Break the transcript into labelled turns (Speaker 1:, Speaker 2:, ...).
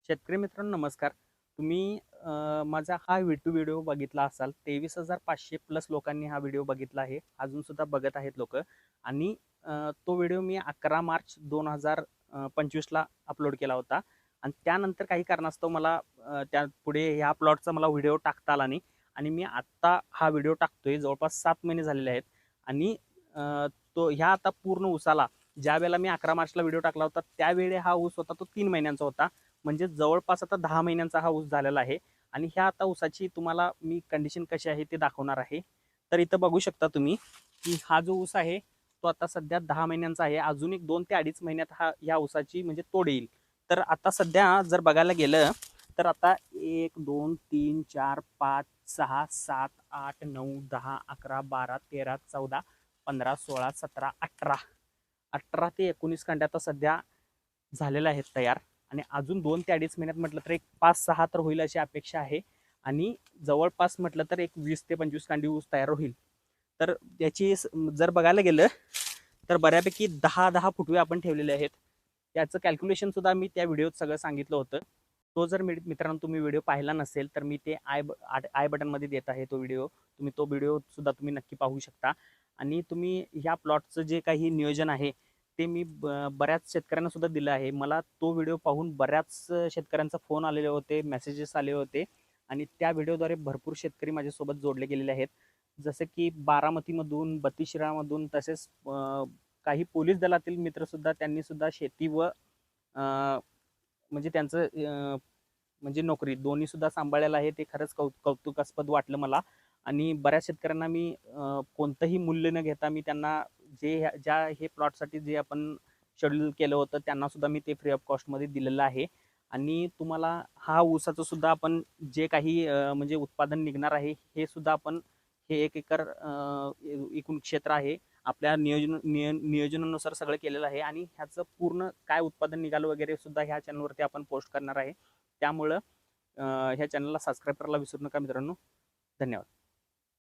Speaker 1: शेतकरी मित्रांनो नमस्कार. तुम्ही माझा हा व्हिडिओ बघितला असाल. 23,500 प्लस लोकांनी हा व्हिडिओ बघितला आहे. अजून सुद्धा बघत आहेत लोकं. आणि तो व्हिडिओ मी 11 मार्च 2025ला अपलोड केला होता. आणि त्यानंतर काही कारणास्तव मला त्यापुढे ह्या प्लॉटचा मला व्हिडिओ टाकता आला नाही. आणि मी आत्ता हा व्हिडिओ टाकतोय. जवळपास 7 महिने झालेले आहेत. आणि तो ह्या आता पूर्ण ऊसाला ज्यावेळेला मी 11 मार्चला व्हिडिओ टाकला होता, त्यावेळी हा ऊस होता तो 3 महिन्यांचा होता. म्हणजे जवळपास आता 10 महिन्यांचा हा ऊस झालेला आहे. आणि ह्या आता ऊसाची तुम्हाला मी कंडिशन कशी आहे ते दाखवणार आहे. तर इथं बघू शकता तुम्ही की हा जो ऊस आहे तो आता सध्या 10 महिन्यांचा आहे. अजून एक 2 ते 2.5 महिन्यात ह्या ऊसाची म्हणजे तोड येईल. तर आता सध्या जर बघायला गेलं तर आता 1 2 3 4 5 6 7 8 9 10 11 12 13 14 15 16 17 18 ते 19 कांड्या आता सध्या झालेल्या आहेत तयार. आणि अजून 2 ते 2.5 महिन्यात म्हटलं तर एक 5-6 तर होईल अशी अपेक्षा आहे. आणि जवळपास म्हटलं तर एक 20 ते 25 कांडी ऊस तयार होईल. तर त्याची जर बघायला गेलं तर बऱ्यापैकी 10-10 फुटवे आपण ठेवलेले आहेत. त्याचं कॅल्क्युलेशन सुद्धा मी त्या व्हिडिओत सगळं सांगितलं होतं. तो जर मित्रांनो तुम्ही व्हिडिओ पाहिला नसेल तर मी ते आय बटनमध्ये देत आहे तो व्हिडिओ. तुम्ही तो व्हिडिओ सुद्धा तुम्ही नक्की पाहू शकता. आणि तुम्ही ह्या प्लॉटचं जे काही नियोजन आहे ते मी बऱ्याच शेतकऱ्यांना सुद्धा दिलं आहे. मला तो व्हिडिओ पाहून बऱ्याच शेतकऱ्यांचा फोन आलेले होते, मेसेजेस आले होते. आणि त्या व्हिडिओद्वारे भरपूर शेतकरी माझ्यासोबत जोडले गेलेले आहेत. जसे की बारामतीमधून, बत्तीशिरामधून, तसेच काही पोलीस दलातील मित्रसुद्धा त्यांनी सुद्धा शेती व म्हणजे त्यांचं म्हणजे नोकरी दोन्ही सुद्धा सांभाळलेलं आहे. ते खरंच कौतुकास्पद वाटलं मला. आणि बऱ्याच शेतकऱ्यांना मी कोणतंही मूल्य न घेता मी त्यांना ज्या हे प्लॉटसाठी जे आपण शेड्यूल केलं होतं त्यांना सुद्धा मी ते फ्री ऑफ कॉस्टमध्ये दिलेलं आहे. आणि तुम्हाला हा ऊसाचं सुद्धा आपण जे काही म्हणजे उत्पादन निघणार आहे हे सुद्धा आपण हे 1 एकर एकूण क्षेत्र आहे. आपल्या नियोजनानुसार सगळं केलेलं आहे. आणि ह्याचं पूर्ण काय उत्पादन निघालं वगैरे सुद्धा ह्या चॅनलवरती आपण पोस्ट करणार आहे. त्यामुळं ह्या चॅनलला सबस्क्राईब करायला विसरू नका मित्रांनो. धन्यवाद.